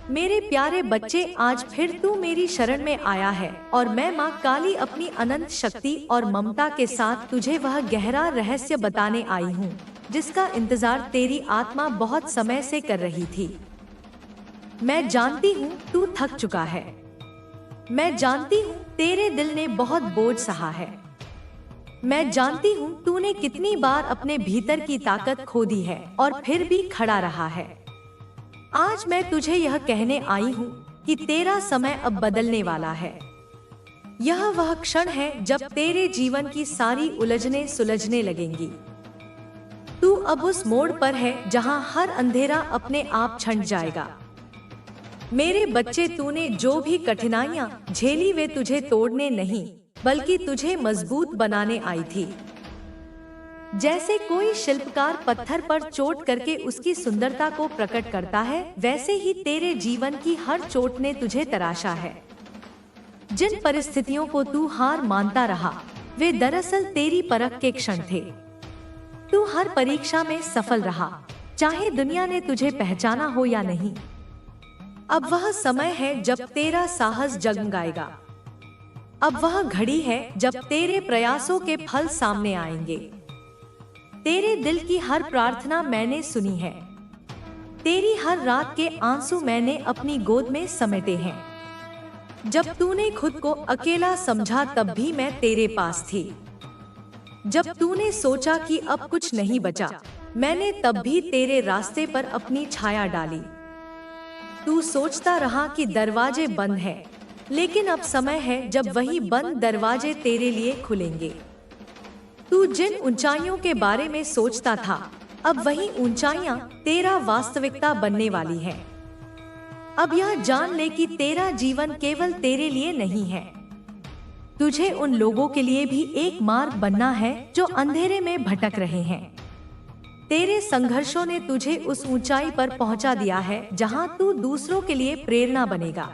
मेरे प्यारे बच्चे, आज फिर तू मेरी शरण में आया है और मैं माँ काली अपनी अनंत शक्ति और ममता के साथ तुझे वह गहरा रहस्य बताने आई हूँ जिसका इंतजार तेरी आत्मा बहुत समय से कर रही थी। मैं जानती हूँ तू थक चुका है। मैं जानती हूँ तेरे दिल ने बहुत बोझ सहा है। मैं जानती हूँ तूने कितनी बार अपने भीतर की ताकत खो दी है और फिर भी खड़ा रहा है। आज मैं तुझे यह कहने आई हूँ कि तेरा समय अब बदलने वाला है। यह वह क्षण है जब तेरे जीवन की सारी उलझनें सुलझने लगेंगी। तू अब उस मोड़ पर है जहाँ हर अंधेरा अपने आप छंट जाएगा। मेरे बच्चे, तूने जो भी कठिनाइयाँ झेली वे तुझे तोड़ने नहीं बल्कि तुझे मजबूत बनाने आई थी। जैसे कोई शिल्पकार पत्थर पर चोट करके उसकी सुंदरता को प्रकट करता है, वैसे ही तेरे जीवन की हर चोट ने तुझे तराशा है। जिन परिस्थितियों को तू हार मानता रहा, वे दरअसल तेरी परख के क्षण थे। तू हर परीक्षा में सफल रहा, चाहे दुनिया ने तुझे पहचाना हो या नहीं। अब वह समय है जब तेरा साहस जगमगाएगा। अब वह घड़ी है जब तेरे प्रयासों के फल सामने आएंगे। तेरे दिल की हर प्रार्थना मैंने सुनी है। तेरी हर रात के आंसू मैंने अपनी गोद में समेटे हैं। जब तूने खुद को अकेला समझा तब भी मैं तेरे पास थी। जब तूने सोचा कि अब कुछ नहीं बचा, मैंने तब भी तेरे रास्ते पर अपनी छाया डाली। तू सोचता रहा कि दरवाजे बंद हैं, लेकिन अब समय है जब वही बंद दरवाजे तेरे लिए खुलेंगे। तू जिन ऊंचाइयों के बारे में सोचता था, अब वही ऊंचाइयां तेरा वास्तविकता बनने वाली है। अब यह जान ले कि तेरा जीवन केवल तेरे लिए नहीं है। तुझे उन लोगों के लिए भी एक मार्ग बनना है जो अंधेरे में भटक रहे हैं। तेरे संघर्षों ने तुझे उस ऊंचाई पर पहुंचा दिया है जहां तू दूसरों के लिए प्रेरणा बनेगा।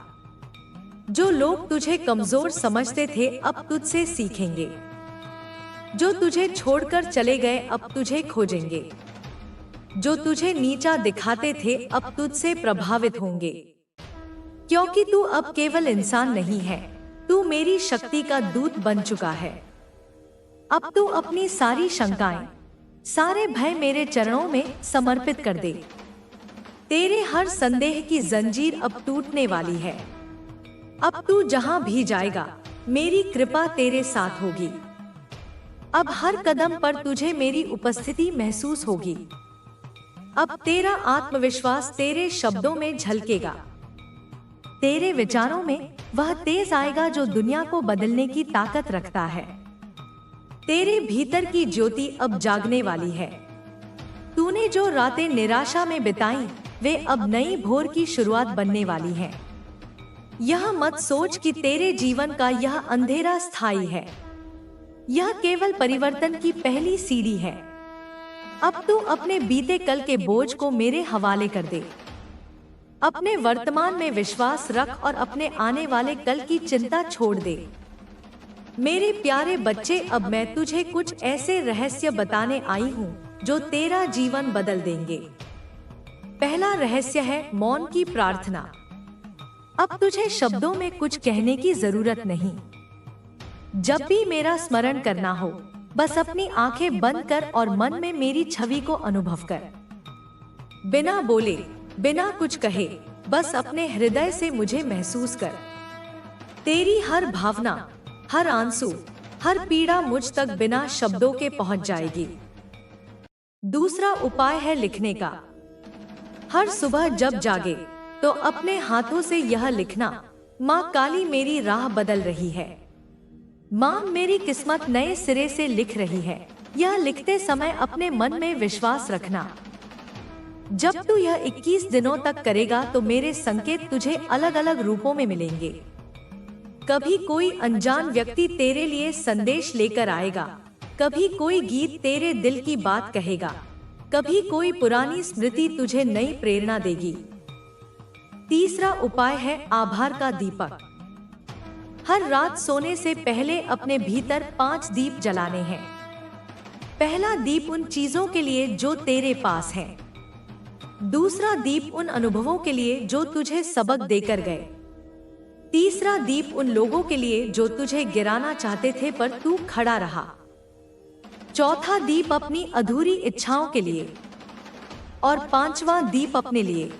जो लोग तुझे कमजोर समझते थे, अब तुझसे सीखेंगे। जो तुझे छोड़कर चले गए, अब तुझे खोजेंगे। जो तुझे नीचा दिखाते थे, अब तुझसे प्रभावित होंगे। क्योंकि तू अब केवल इंसान नहीं है, तू मेरी शक्ति का दूत बन चुका है। अब तू अपनी सारी शंकाएं, सारे भय मेरे चरणों में समर्पित कर दे। तेरे हर संदेह की जंजीर अब टूटने वाली है। अब तू जहां भी जाएगा, मेरी कृपा तेरे साथ होगी। अब हर कदम पर तुझे मेरी उपस्थिति महसूस होगी। अब तेरा आत्मविश्वास तेरे शब्दों में झलकेगा। तेरे विचारों में वह तेज आएगा जो दुनिया को बदलने की ताकत रखता है। तेरे भीतर की ज्योति अब जागने वाली है। तूने जो रातें निराशा में बिताई, वे अब नई भोर की शुरुआत बनने वाली हैं। यह मत सोच कि तेरे जीवन का यह अंधेरा स्थायी है। यह केवल परिवर्तन की पहली सीढ़ी है। अब तू अपने बीते कल के बोझ को मेरे हवाले कर दे। अपने वर्तमान में विश्वास रख और अपने आने वाले कल की चिंता छोड़ दे। मेरे प्यारे बच्चे, अब मैं तुझे कुछ ऐसे रहस्य बताने आई हूँ जो तेरा जीवन बदल देंगे। पहला रहस्य है मौन की प्रार्थना। अब तुझे शब्दों में कुछ कहने की जरूरत नहीं। जब भी मेरा स्मरण करना हो, बस अपनी आंखें बंद कर और मन में मेरी छवि को अनुभव कर। बिना बोले, बिना कुछ कहे, बस अपने हृदय से मुझे महसूस कर। तेरी हर भावना, हर आंसू, हर पीड़ा मुझ तक बिना शब्दों के पहुंच जाएगी। दूसरा उपाय है लिखने का। हर सुबह जब जागे तो अपने हाथों से यह लिखना, माँ काली मेरी राह बदल रही है। माँ मेरी किस्मत नए सिरे से लिख रही है। यह लिखते समय अपने मन में विश्वास रखना। जब तू यह 21 दिनों तक करेगा तो मेरे संकेत तुझे अलग अलग रूपों में मिलेंगे। कभी कोई अनजान व्यक्ति तेरे लिए संदेश लेकर आएगा, कभी कोई गीत तेरे दिल की बात कहेगा, कभी कोई पुरानी स्मृति तुझे नई प्रेरणा देगी। तीसरा उपाय है आभार का दीपक। हर रात सोने से पहले अपने भीतर 5 दीप जलाने हैं। पहला दीप उन चीजों के लिए जो तेरे पास हैं। दूसरा दीप उन अनुभवों के लिए जो तुझे सबक देकर गए। तीसरा दीप उन लोगों के लिए जो तुझे गिराना चाहते थे पर तू खड़ा रहा। चौथा दीप अपनी अधूरी इच्छाओं के लिए और पांचवा दीप अपने लिए।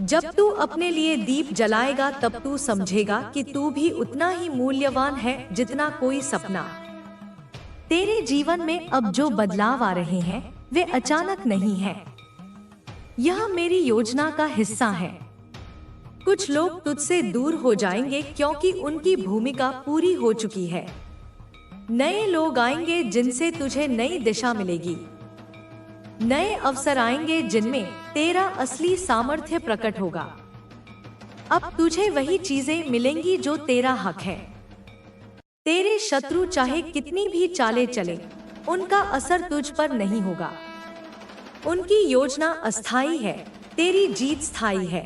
जब तू अपने लिए दीप जलाएगा तब तू समझेगा कि तू भी उतना ही मूल्यवान है जितना कोई सपना। तेरे जीवन में अब जो बदलाव आ रहे हैं वे अचानक नहीं हैं। यह मेरी योजना का हिस्सा है। कुछ लोग तुझसे दूर हो जाएंगे क्योंकि उनकी भूमिका पूरी हो चुकी है। नए लोग आएंगे जिनसे तुझे नई दिशा मिलेगी। नए अवसर आएंगे जिनमें तेरा असली सामर्थ्य प्रकट होगा। अब तुझे वही चीजें मिलेंगी जो तेरा हक है। तेरे शत्रु चाहे कितनी भी चालें चले, उनका असर तुझ पर नहीं होगा। उनकी योजना अस्थायी है, तेरी जीत स्थायी है।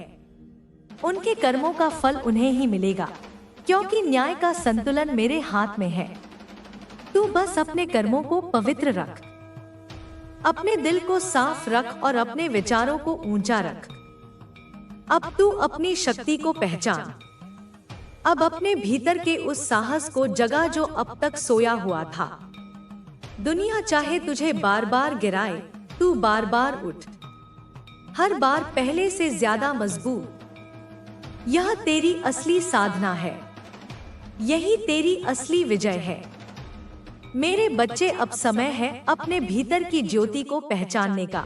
उनके कर्मों का फल उन्हें ही मिलेगा, क्योंकि न्याय का संतुलन मेरे हाथ में है। तू बस अपने कर्मों को पवित्र रख, अपने दिल को साफ रख और अपने विचारों को ऊंचा रख। अब तू अपनी शक्ति को पहचान। अब अपने भीतर के उस साहस को जगा जो अब तक सोया हुआ था। दुनिया चाहे तुझे बार बार गिराए, तू बार बार उठ, हर बार पहले से ज्यादा मजबूत। यह तेरी असली साधना है, यही तेरी असली विजय है। मेरे बच्चे, अब समय है अपने भीतर की ज्योति को पहचानने का।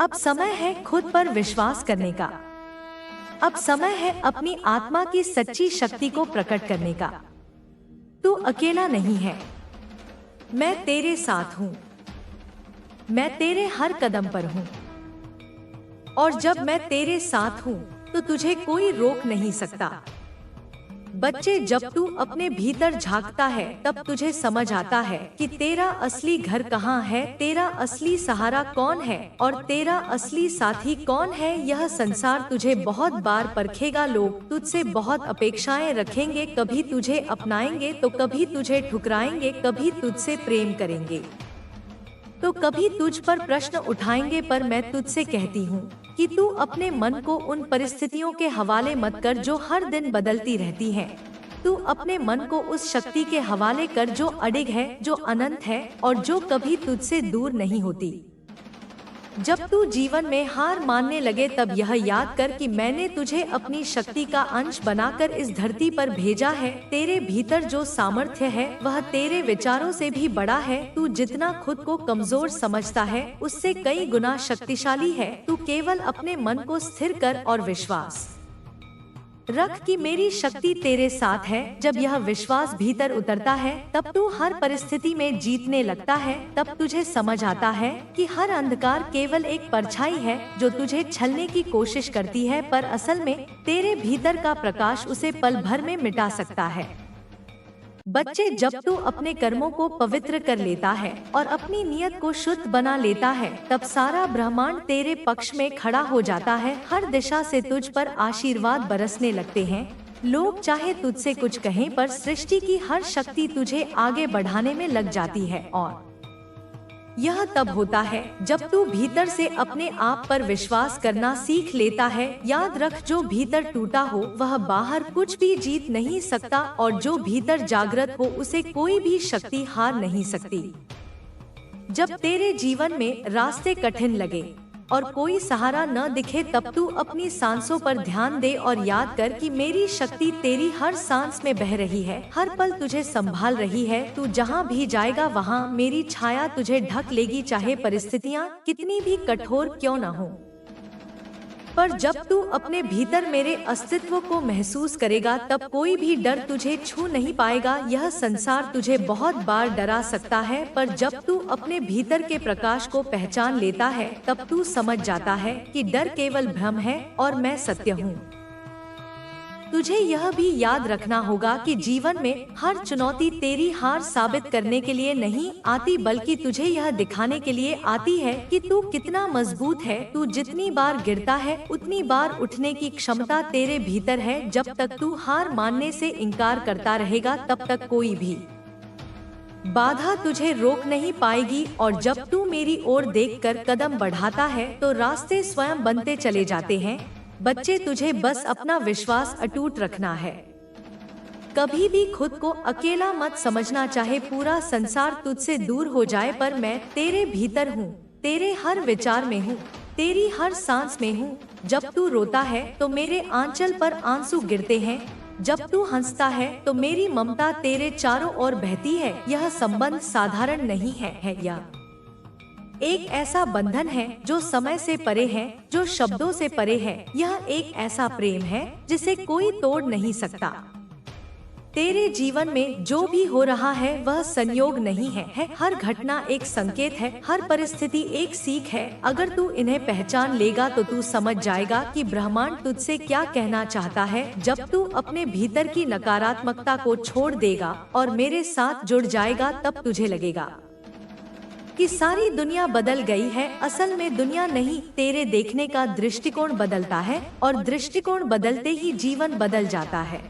अब समय है खुद पर विश्वास करने का। अब समय है अपनी आत्मा की सच्ची शक्ति को प्रकट करने का। तू अकेला नहीं है, मैं तेरे साथ हूँ। मैं तेरे हर कदम पर हूँ, और जब मैं तेरे साथ हूँ तो तुझे कोई रोक नहीं सकता। बच्चे, जब तू अपने भीतर झांकता है तब तुझे समझ आता है कि तेरा असली घर कहाँ है, तेरा असली सहारा कौन है और तेरा असली साथी कौन है। यह संसार तुझे बहुत बार परखेगा। लोग तुझसे बहुत अपेक्षाएं रखेंगे, कभी तुझे अपनाएंगे तो कभी तुझे ठुकराएंगे, कभी तुझसे प्रेम करेंगे तो कभी तुझ पर प्रश्न उठाएंगे। पर मैं तुझसे कहती हूँ कि तू अपने मन को उन परिस्थितियों के हवाले मत कर जो हर दिन बदलती रहती हैं। तू अपने मन को उस शक्ति के हवाले कर जो अडिग है, जो अनंत है और जो कभी तुझसे दूर नहीं होती। जब तू जीवन में हार मानने लगे तब यह याद कर कि मैंने तुझे अपनी शक्ति का अंश बनाकर इस धरती पर भेजा है। तेरे भीतर जो सामर्थ्य है वह तेरे विचारों से भी बड़ा है। तू जितना खुद को कमजोर समझता है उससे कई गुना शक्तिशाली है। तू केवल अपने मन को स्थिर कर और विश्वास रख कि मेरी शक्ति तेरे साथ है। जब यह विश्वास भीतर उतरता है तब तू हर परिस्थिति में जीतने लगता है। तब तुझे समझ आता है कि हर अंधकार केवल एक परछाई है जो तुझे छलने की कोशिश करती है, पर असल में तेरे भीतर का प्रकाश उसे पल भर में मिटा सकता है। बच्चे, जब तू अपने कर्मों को पवित्र कर लेता है और अपनी नियत को शुद्ध बना लेता है तब सारा ब्रह्मांड तेरे पक्ष में खड़ा हो जाता है। हर दिशा से तुझ पर आशीर्वाद बरसने लगते हैं। लोग चाहे तुझसे कुछ कहें, पर सृष्टि की हर शक्ति तुझे आगे बढ़ाने में लग जाती है। और यह तब होता है जब तू भीतर से अपने आप पर विश्वास करना सीख लेता है। याद रख, जो भीतर टूटा हो वह बाहर कुछ भी जीत नहीं सकता, और जो भीतर जागृत हो उसे कोई भी शक्ति हार नहीं सकती। जब तेरे जीवन में रास्ते कठिन लगे और कोई सहारा न दिखे तब तू अपनी सांसों पर ध्यान दे और याद कर कि मेरी शक्ति तेरी हर सांस में बह रही है, हर पल तुझे संभाल रही है। तू जहाँ भी जाएगा वहाँ मेरी छाया तुझे ढक लेगी, चाहे परिस्थितियाँ कितनी भी कठोर क्यों न हो। पर जब तू अपने भीतर मेरे अस्तित्व को महसूस करेगा तब कोई भी डर तुझे छू नहीं पाएगा। यह संसार तुझे बहुत बार डरा सकता है, पर जब तू अपने भीतर के प्रकाश को पहचान लेता है तब तू समझ जाता है कि डर केवल भ्रम है और मैं सत्य हूँ। तुझे यह भी याद रखना होगा कि जीवन में हर चुनौती तेरी हार साबित करने के लिए नहीं आती, बल्कि तुझे यह दिखाने के लिए आती है कि तू कितना मजबूत है। तू जितनी बार गिरता है उतनी बार उठने की क्षमता तेरे भीतर है। जब तक तू हार मानने से इनकार करता रहेगा तब तक कोई भी बाधा तुझे रोक नहीं पाएगी और जब तू मेरी ओर देखकर कदम बढ़ाता है तो रास्ते स्वयं बनते चले जाते हैं। बच्चे, तुझे बस अपना विश्वास अटूट रखना है। कभी भी खुद को अकेला मत समझना, चाहे पूरा संसार तुझसे दूर हो जाए पर मैं तेरे भीतर हूँ, तेरे हर विचार में हूँ, तेरी हर सांस में हूँ। जब तू रोता है तो मेरे आंचल पर आंसू गिरते हैं, जब तू हंसता है तो मेरी ममता तेरे चारों ओर बहती है। यह संबंध साधारण नहीं है यह एक ऐसा बंधन है जो समय से परे है, जो शब्दों से परे है। यह एक ऐसा प्रेम है जिसे कोई तोड़ नहीं सकता। तेरे जीवन में जो भी हो रहा है वह संयोग नहीं है। हर घटना एक संकेत है, हर परिस्थिति एक सीख है। अगर तू इन्हें पहचान लेगा तो तू समझ जाएगा कि ब्रह्मांड तुझसे क्या कहना चाहता है। जब तू अपने भीतर की नकारात्मकता को छोड़ देगा और मेरे साथ जुड़ जाएगा तब तुझे लगेगा कि सारी दुनिया बदल गई है। असल में दुनिया नहीं, तेरे देखने का दृष्टिकोण बदलता है और दृष्टिकोण बदलते ही जीवन बदल जाता है।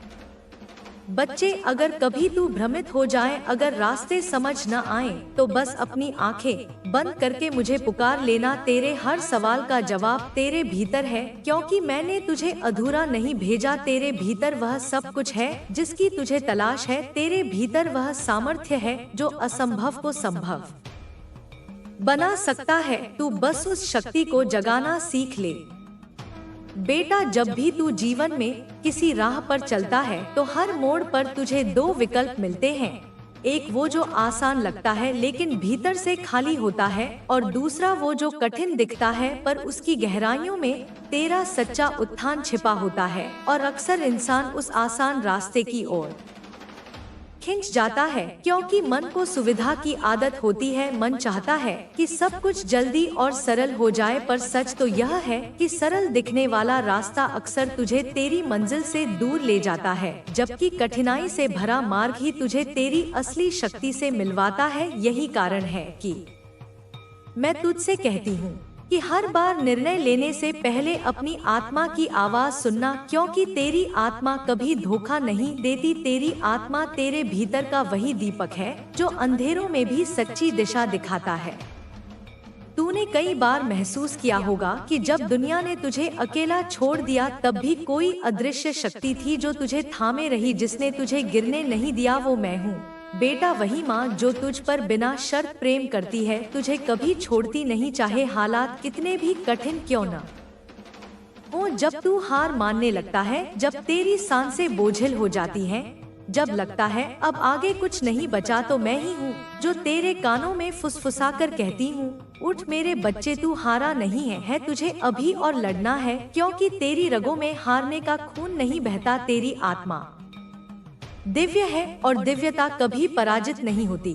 बच्चे, अगर कभी तू भ्रमित हो जाए, अगर रास्ते समझ न आए तो बस अपनी आंखें बंद करके मुझे पुकार लेना। तेरे हर सवाल का जवाब तेरे भीतर है, क्योंकि मैंने तुझे अधूरा नहीं भेजा। तेरे भीतर वह सब कुछ है जिसकी तुझे तलाश है। तेरे भीतर वह सामर्थ्य है जो असंभव को संभव बना सकता है। तू बस उस शक्ति को जगाना सीख ले। बेटा, जब भी तू जीवन में किसी राह पर चलता है तो हर मोड़ पर तुझे दो विकल्प मिलते हैं। एक वो जो आसान लगता है लेकिन भीतर से खाली होता है, और दूसरा वो जो कठिन दिखता है पर उसकी गहराइयों में तेरा सच्चा उत्थान छिपा होता है। और अक्सर इंसान उस आसान रास्ते की ओर खिंच जाता है क्योंकि मन को सुविधा की आदत होती है। मन चाहता है कि सब कुछ जल्दी और सरल हो जाए, पर सच तो यह है कि सरल दिखने वाला रास्ता अक्सर तुझे तेरी मंजिल से दूर ले जाता है, जबकि कठिनाई से भरा मार्ग ही तुझे तेरी असली शक्ति से मिलवाता है। यही कारण है कि मैं तुझसे कहती हूँ कि हर बार निर्णय लेने से पहले अपनी आत्मा की आवाज सुनना, क्योंकि तेरी आत्मा कभी धोखा नहीं देती। तेरी आत्मा तेरे भीतर का वही दीपक है जो अंधेरों में भी सच्ची दिशा दिखाता है। तूने कई बार महसूस किया होगा कि जब दुनिया ने तुझे अकेला छोड़ दिया तब भी कोई अदृश्य शक्ति थी जो तुझे थामे रही, जिसने तुझे गिरने नहीं दिया। वो मैं हूँ बेटा, वही माँ जो तुझ पर बिना शर्त प्रेम करती है, तुझे कभी छोड़ती नहीं, चाहे हालात कितने भी कठिन क्यों न हो। जब तू हार मानने लगता है, जब तेरी सांसें बोझिल हो जाती हैं, जब लगता है अब आगे कुछ नहीं बचा, तो मैं ही हूँ जो तेरे कानों में फुसफुसा कर कहती हूँ, उठ मेरे बच्चे, तू हारा नहीं है तुझे अभी और लड़ना है, क्योंकि तेरी रगों में हारने का खून नहीं बहता। तेरी आत्मा दिव्य है और दिव्यता कभी पराजित नहीं होती।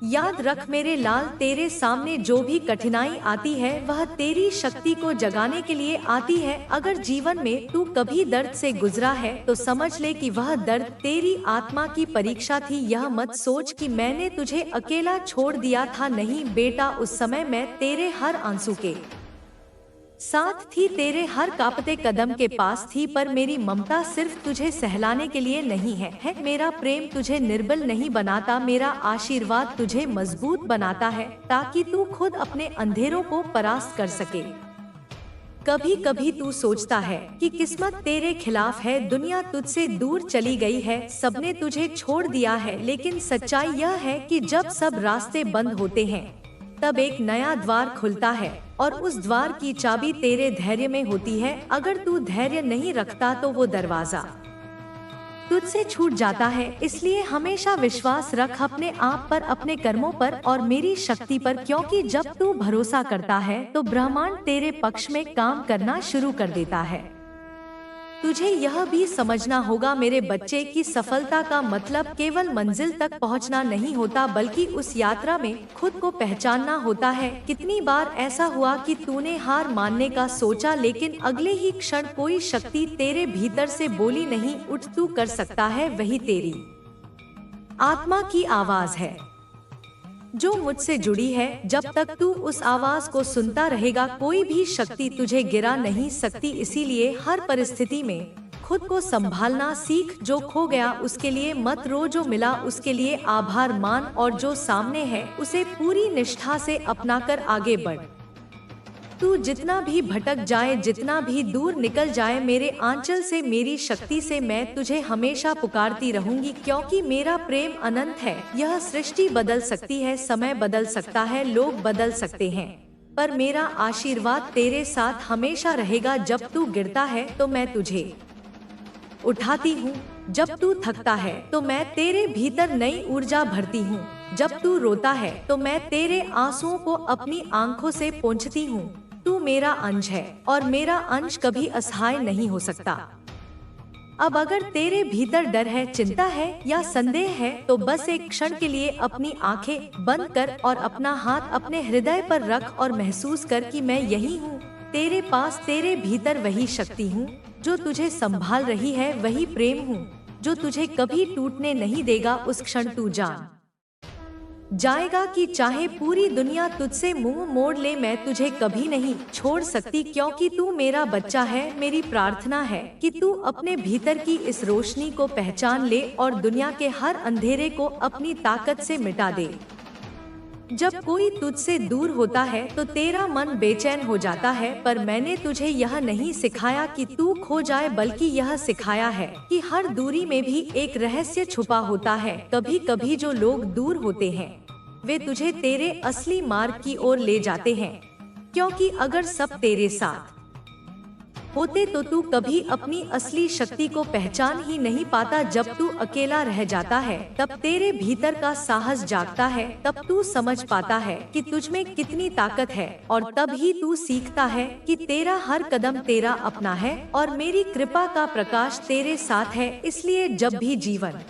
याद रख मेरे लाल, तेरे सामने जो भी कठिनाई आती है वह तेरी शक्ति को जगाने के लिए आती है। अगर जीवन में तू कभी दर्द से गुजरा है तो समझ ले कि वह दर्द तेरी आत्मा की परीक्षा थी। यह मत सोच कि मैंने तुझे अकेला छोड़ दिया था। नहीं बेटा, उस समय मैं तेरे हर आंसू के साथ थी, तेरे हर कांपते कदम के पास थी, पर मेरी ममता सिर्फ तुझे सहलाने के लिए नहीं है। मेरा प्रेम तुझे निर्बल नहीं बनाता, मेरा आशीर्वाद तुझे मजबूत बनाता है, ताकि तू खुद अपने अंधेरों को परास्त कर सके। कभी कभी तू सोचता है कि किस्मत तेरे खिलाफ है, दुनिया तुझसे दूर चली गई है, सबने तुझे छोड़ दिया है, लेकिन सच्चाई यह है कि जब सब रास्ते बंद होते हैं तब एक नया द्वार खुलता है, और उस द्वार की चाबी तेरे धैर्य में होती है। अगर तू धैर्य नहीं रखता तो वो दरवाजा तुझसे छूट जाता है। इसलिए हमेशा विश्वास रख अपने आप पर, अपने कर्मों पर और मेरी शक्ति पर, क्योंकि जब तू भरोसा करता है तो ब्रह्मांड तेरे पक्ष में काम करना शुरू कर देता है। तुझे यह भी समझना होगा मेरे बच्चे की सफलता का मतलब केवल मंजिल तक पहुंचना नहीं होता, बल्कि उस यात्रा में खुद को पहचानना होता है। कितनी बार ऐसा हुआ कि तूने हार मानने का सोचा, लेकिन अगले ही क्षण कोई शक्ति तेरे भीतर से बोली, नहीं उठ, तू कर सकता है। वही तेरी आत्मा की आवाज है जो मुझसे जुड़ी है। जब तक तू उस आवाज को सुनता रहेगा कोई भी शक्ति तुझे गिरा नहीं सकती। इसीलिए हर परिस्थिति में खुद को संभालना सीख। जो खो गया उसके लिए मत रो, जो मिला उसके लिए आभार मान, और जो सामने है उसे पूरी निष्ठा से अपनाकर आगे बढ़। तू जितना भी भटक जाए, जितना भी दूर निकल जाए, मेरे आंचल से, मेरी शक्ति से मैं तुझे हमेशा पुकारती रहूंगी, क्योंकि मेरा प्रेम अनंत है। यह सृष्टि बदल सकती है, समय बदल सकता है, लोग बदल सकते हैं, पर मेरा आशीर्वाद तेरे साथ हमेशा रहेगा। जब तू गिरता है तो मैं तुझे उठाती हूँ, जब तू थकता है तो मैं तेरे भीतर नई ऊर्जा भरती हूँ, जब तू रोता है तो मैं तेरे आंसुओं को अपनी आंखों से पोंछती हूँ। तू मेरा अंश है और मेरा अंश कभी असहाय नहीं हो सकता। अब अगर तेरे भीतर डर है, चिंता है या संदेह है, तो बस एक क्षण के लिए अपनी आंखें बंद कर और अपना हाथ अपने हृदय पर रख और महसूस कर कि मैं यही हूँ, तेरे पास, तेरे भीतर वही शक्ति हूँ जो तुझे संभाल रही है, वही प्रेम हूँ जो तुझे कभी टूटने नहीं देगा। उस क्षण तू जान जाएगा कि चाहे पूरी दुनिया तुझसे मुंह मोड़ ले, मैं तुझे कभी नहीं छोड़ सकती, क्योंकि तू मेरा बच्चा है। मेरी प्रार्थना है कि तू अपने भीतर की इस रोशनी को पहचान ले और दुनिया के हर अंधेरे को अपनी ताकत से मिटा दे। जब कोई तुझसे दूर होता है तो तेरा मन बेचैन हो जाता है, पर मैंने तुझे यह नहीं सिखाया कि तू खो जाए, बल्कि यह सिखाया है कि हर दूरी में भी एक रहस्य छुपा होता है। कभी कभी जो लोग दूर होते हैं वे तुझे तेरे असली मार्ग की ओर ले जाते हैं, क्योंकि अगर सब तेरे साथ होते तो तू कभी अपनी असली शक्ति को पहचान ही नहीं पाता। जब तू अकेला रह जाता है तब तेरे भीतर का साहस जागता है, तब तू समझ पाता है कि तुझ में कितनी ताकत है, और तब ही तू सीखता है कि तेरा हर कदम तेरा अपना है और मेरी कृपा का प्रकाश तेरे साथ है। इसलिए जब भी जीवन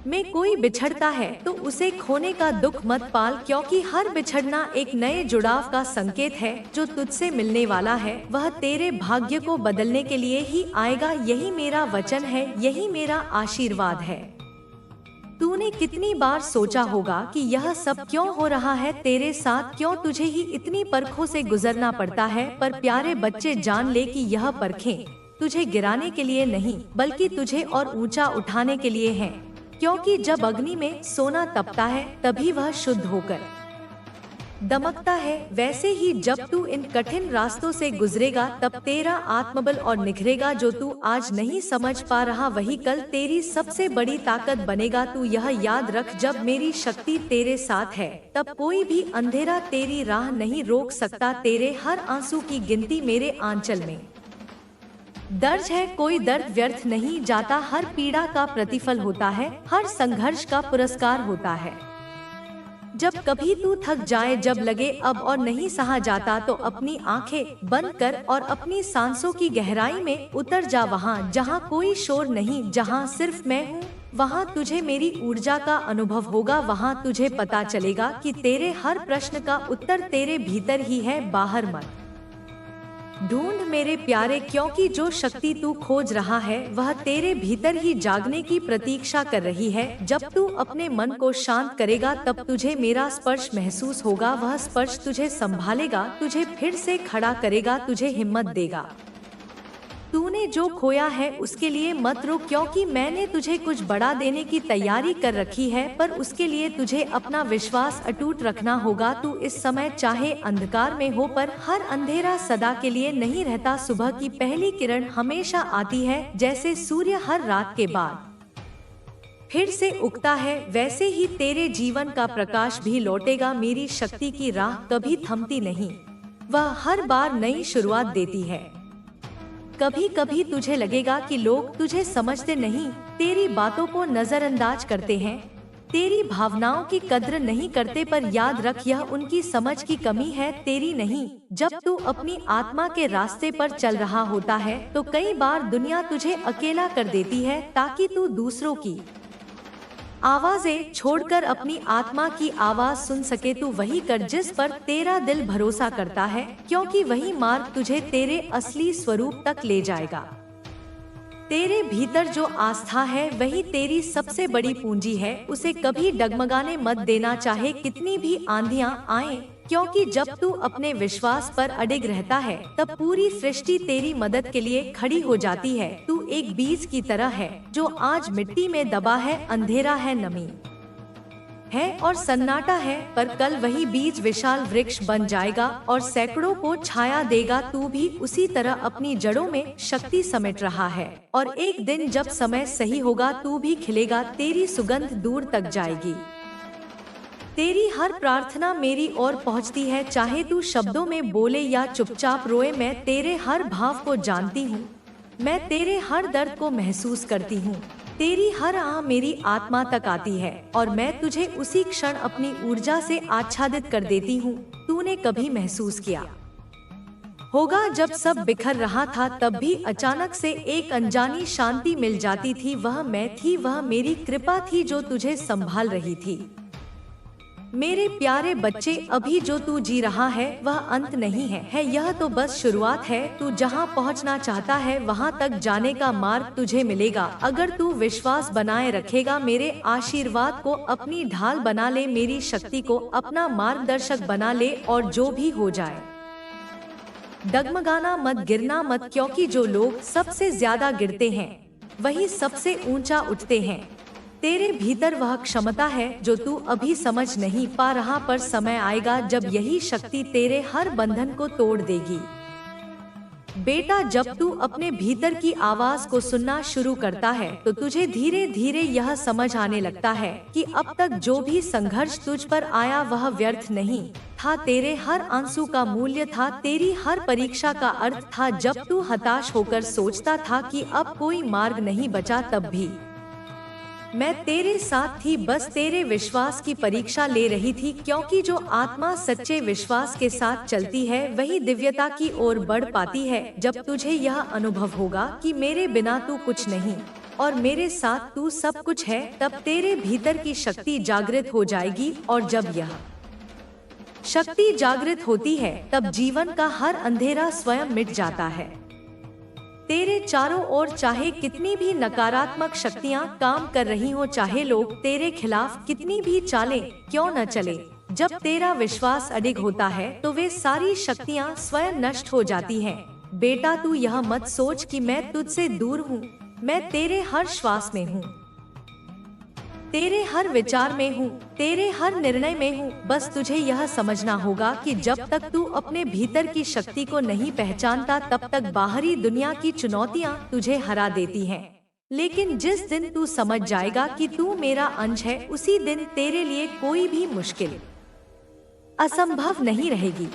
में कोई बिछड़ता है तो उसे खोने का दुख मत पाल, क्योंकि हर बिछड़ना एक नए जुड़ाव का संकेत है। जो तुझसे मिलने वाला है वह तेरे भाग्य को बदलने के लिए ही आएगा। यही मेरा वचन है, यही मेरा आशीर्वाद है। तूने कितनी बार सोचा होगा कि यह सब क्यों हो रहा है तेरे साथ, क्यों तुझे ही इतनी परखों से गुजरना पड़ता है। पर प्यारे बच्चे, जान ले कि यह परखें तुझे गिराने के लिए नहीं, बल्कि तुझे और ऊंचा उठाने के लिए हैं। क्योंकि जब अग्नि में सोना तपता है तभी वह शुद्ध होकर दमकता है, वैसे ही जब तू इन कठिन रास्तों से गुजरेगा तब तेरा आत्मबल और निखरेगा। जो तू आज नहीं समझ पा रहा वही कल तेरी सबसे बड़ी ताकत बनेगा। तू यह याद रख, जब मेरी शक्ति तेरे साथ है तब कोई भी अंधेरा तेरी राह नहीं रोक सकता। तेरे हर आंसू की गिनती मेरे आंचल में दर्ज है, कोई दर्द व्यर्थ नहीं जाता, हर पीड़ा का प्रतिफल होता है, हर संघर्ष का पुरस्कार होता है। जब कभी तू थक जाए, जब लगे अब और नहीं सहा जाता, तो अपनी आंखें बंद कर और अपनी सांसों की गहराई में उतर जा। वहाँ जहाँ कोई शोर नहीं, जहाँ सिर्फ मैं हूँ, वहाँ तुझे मेरी ऊर्जा का अनुभव होगा। वहाँ तुझे पता चलेगा कि तेरे हर प्रश्न का उत्तर तेरे भीतर ही है, बाहर मत ढूंढ मेरे प्यारे, क्योंकि जो शक्ति तू खोज रहा है वह तेरे भीतर ही जागने की प्रतीक्षा कर रही है। जब तू अपने मन को शांत करेगा तब तुझे मेरा स्पर्श महसूस होगा। वह स्पर्श तुझे संभालेगा, तुझे फिर से खड़ा करेगा, तुझे हिम्मत देगा। तूने जो खोया है उसके लिए मत रो, क्योंकि मैंने तुझे कुछ बड़ा देने की तैयारी कर रखी है, पर उसके लिए तुझे अपना विश्वास अटूट रखना होगा। तू इस समय चाहे अंधकार में हो, पर हर अंधेरा सदा के लिए नहीं रहता। सुबह की पहली किरण हमेशा आती है, जैसे सूर्य हर रात के बाद फिर से उगता है, वैसे ही तेरे जीवन का प्रकाश भी लौटेगा। मेरी शक्ति की राह कभी थमती नहीं, वह हर बार नई शुरुआत देती है। कभी कभी तुझे लगेगा कि लोग तुझे समझते नहीं, तेरी बातों को नजरअंदाज करते हैं, तेरी भावनाओं की कद्र नहीं करते, पर याद रख यह उनकी समझ की कमी है, तेरी नहीं। जब तू अपनी आत्मा के रास्ते पर चल रहा होता है तो कई बार दुनिया तुझे अकेला कर देती है, ताकि तू दूसरों की आवाजें छोड़कर अपनी आत्मा की आवाज सुन सके। तू वही कर जिस पर तेरा दिल भरोसा करता है, क्योंकि वही मार्ग तुझे तेरे असली स्वरूप तक ले जाएगा। तेरे भीतर जो आस्था है वही तेरी सबसे बड़ी पूंजी है, उसे कभी डगमगाने मत देना। चाहे कितनी भी आंधियां आएं, क्योंकि जब तू अपने विश्वास पर अडिग रहता है तब पूरी सृष्टि तेरी मदद के लिए खड़ी हो जाती है। तू एक बीज की तरह है जो आज मिट्टी में दबा है, अंधेरा है, नमी है और सन्नाटा है, पर कल वही बीज विशाल वृक्ष बन जाएगा और सैकड़ों को छाया देगा। तू भी उसी तरह अपनी जड़ों में शक्ति समेट रहा है और एक दिन जब समय सही होगा तू भी खिलेगा, तेरी सुगंध दूर तक जाएगी। तेरी हर प्रार्थना मेरी ओर पहुंचती है, चाहे तू शब्दों में बोले या चुपचाप रोए। मैं तेरे हर भाव को जानती हूँ, मैं तेरे हर दर्द को महसूस करती हूँ। तेरी हर आह मेरी आत्मा तक आती है और मैं तुझे उसी क्षण अपनी ऊर्जा से आच्छादित कर देती हूँ। तूने कभी महसूस किया होगा जब सब बिखर रहा था तब भी अचानक से एक अनजानी शांति मिल जाती थी। वह मैं थी, वह मेरी कृपा थी जो तुझे संभाल रही थी। मेरे प्यारे बच्चे, अभी जो तू जी रहा है वह अंत नहीं है, यह तो बस शुरुआत है। तू जहां पहुंचना चाहता है वहां तक जाने का मार्ग तुझे मिलेगा, अगर तू विश्वास बनाए रखेगा। मेरे आशीर्वाद को अपनी ढाल बना ले, मेरी शक्ति को अपना मार्गदर्शक बना ले और जो भी हो जाए डगमगाना मत, गिरना मत, क्योंकि जो लोग सबसे ज्यादा गिरते हैं वही सबसे ऊंचा उठते हैं। तेरे भीतर वह क्षमता है जो तू अभी समझ नहीं पा रहा, पर समय आएगा जब यही शक्ति तेरे हर बंधन को तोड़ देगी। बेटा, जब तू अपने भीतर की आवाज को सुनना शुरू करता है तो तुझे धीरे धीरे यह समझ आने लगता है कि अब तक जो भी संघर्ष तुझ पर आया वह व्यर्थ नहीं था। तेरे हर आंसू का मूल्य था, तेरी हर परीक्षा का अर्थ था। जब तू हताश होकर सोचता था कि अब कोई मार्ग नहीं बचा, तब भी मैं तेरे साथ थी, बस तेरे विश्वास की परीक्षा ले रही थी, क्योंकि जो आत्मा सच्चे विश्वास के साथ चलती है वही दिव्यता की ओर बढ़ पाती है। जब तुझे यह अनुभव होगा कि मेरे बिना तू कुछ नहीं और मेरे साथ तू सब कुछ है, तब तेरे भीतर की शक्ति जागृत हो जाएगी और जब यह शक्ति जागृत होती है तब जीवन का हर अंधेरा स्वयं मिट जाता है। तेरे चारों ओर चाहे कितनी भी नकारात्मक शक्तियां काम कर रही हो, चाहे लोग तेरे खिलाफ कितनी भी चालें क्यों न चले, जब तेरा विश्वास अडिग होता है तो वे सारी शक्तियां स्वयं नष्ट हो जाती हैं। बेटा, तू यह मत सोच कि मैं तुझसे दूर हूँ, मैं तेरे हर श्वास में हूँ, तेरे हर विचार में हूँ, तेरे हर निर्णय में हूँ। बस तुझे यह समझना होगा कि जब तक तू अपने भीतर की शक्ति को नहीं पहचानता तब तक बाहरी दुनिया की चुनौतियाँ तुझे हरा देती हैं। लेकिन जिस दिन तू समझ जाएगा कि तू मेरा अंश है, उसी दिन तेरे लिए कोई भी मुश्किल असंभव नहीं रहेगी।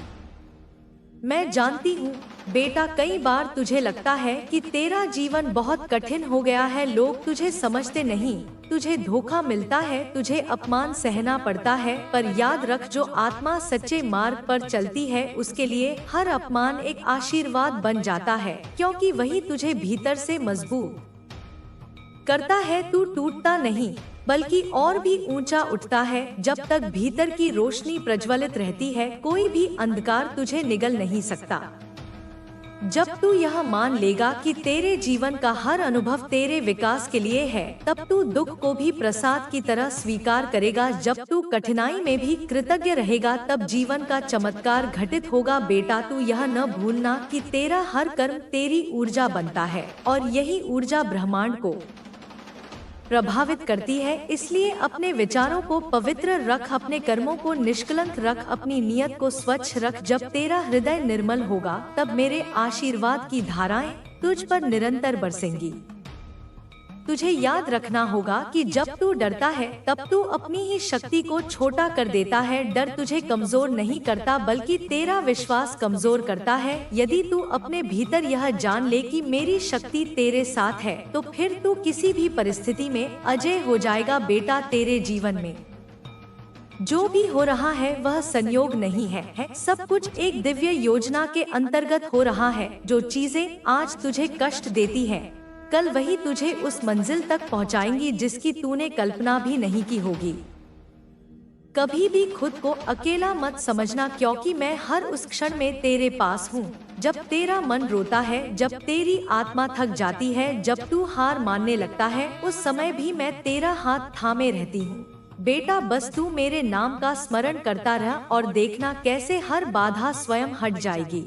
मैं जानती हूँ बेटा, कई बार तुझे लगता है कि तेरा जीवन बहुत कठिन हो गया है, लोग तुझे समझते नहीं, तुझे धोखा मिलता है, तुझे अपमान सहना पड़ता है, पर याद रख, जो आत्मा सच्चे मार्ग पर चलती है उसके लिए हर अपमान एक आशीर्वाद बन जाता है, क्योंकि वही तुझे भीतर से मजबूत करता है। तू टूटता नहीं बल्कि और भी ऊंचा उठता है। जब तक भीतर की रोशनी प्रज्वलित रहती है कोई भी अंधकार तुझे निगल नहीं सकता। जब तू यह मान लेगा कि तेरे जीवन का हर अनुभव तेरे विकास के लिए है, तब तू दुख को भी प्रसाद की तरह स्वीकार करेगा। जब तू कठिनाई में भी कृतज्ञ रहेगा तब जीवन का चमत्कार घटित होगा। बेटा, तू यह न भूलना कि तेरा हर कर्म तेरी ऊर्जा बनता है और यही ऊर्जा ब्रह्मांड को प्रभावित करती है। इसलिए अपने विचारों को पवित्र रख, अपने कर्मों को निष्कलंक रख, अपनी नियत को स्वच्छ रख। जब तेरा हृदय निर्मल होगा तब मेरे आशीर्वाद की धाराएं तुझ पर निरंतर बरसेंगी। तुझे याद रखना होगा कि जब तू डरता है तब तू अपनी ही शक्ति को छोटा कर देता है। डर तुझे कमजोर नहीं करता बल्कि तेरा विश्वास कमजोर करता है। यदि तू अपने भीतर यह जान ले कि मेरी शक्ति तेरे साथ है तो फिर तू किसी भी परिस्थिति में अजय हो जाएगा। बेटा, तेरे जीवन में जो भी हो रहा है वह संयोग नहीं है, सब कुछ एक दिव्य योजना के अंतर्गत हो रहा है। जो चीजें आज तुझे कष्ट देती हैं, कल वही तुझे उस मंजिल तक पहुंचाएंगी जिसकी तूने कल्पना भी नहीं की होगी। कभी भी खुद को अकेला मत समझना, क्योंकि मैं हर उस क्षण में तेरे पास हूँ। जब तेरा मन रोता है, जब तेरी आत्मा थक जाती है, जब तू हार मानने लगता है, उस समय भी मैं तेरा हाथ थामे रहती हूँ। बेटा बस तू मेरे नाम का स्मरण करता रह और देखना कैसे हर बाधा स्वयं हट जाएगी।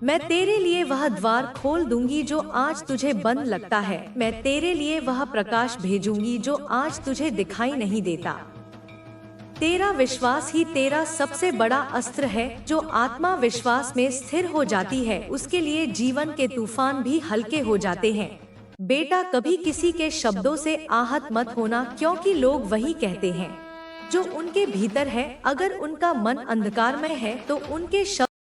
मैं तेरे लिए वह द्वार खोल दूंगी जो आज तुझे बंद लगता है। मैं तेरे लिए वह प्रकाश भेजूंगी जो आज तुझे दिखाई नहीं देता। तेरा विश्वास ही तेरा सबसे बड़ा अस्त्र है। जो आत्मा विश्वास में स्थिर हो जाती है उसके लिए जीवन के तूफान भी हल्के हो जाते हैं। बेटा कभी किसी के शब्दों से आहत मत होना, क्योंकि लोग वही कहते हैं जो उनके भीतर है। अगर उनका मन अंधकारमय है तो उनके शब्द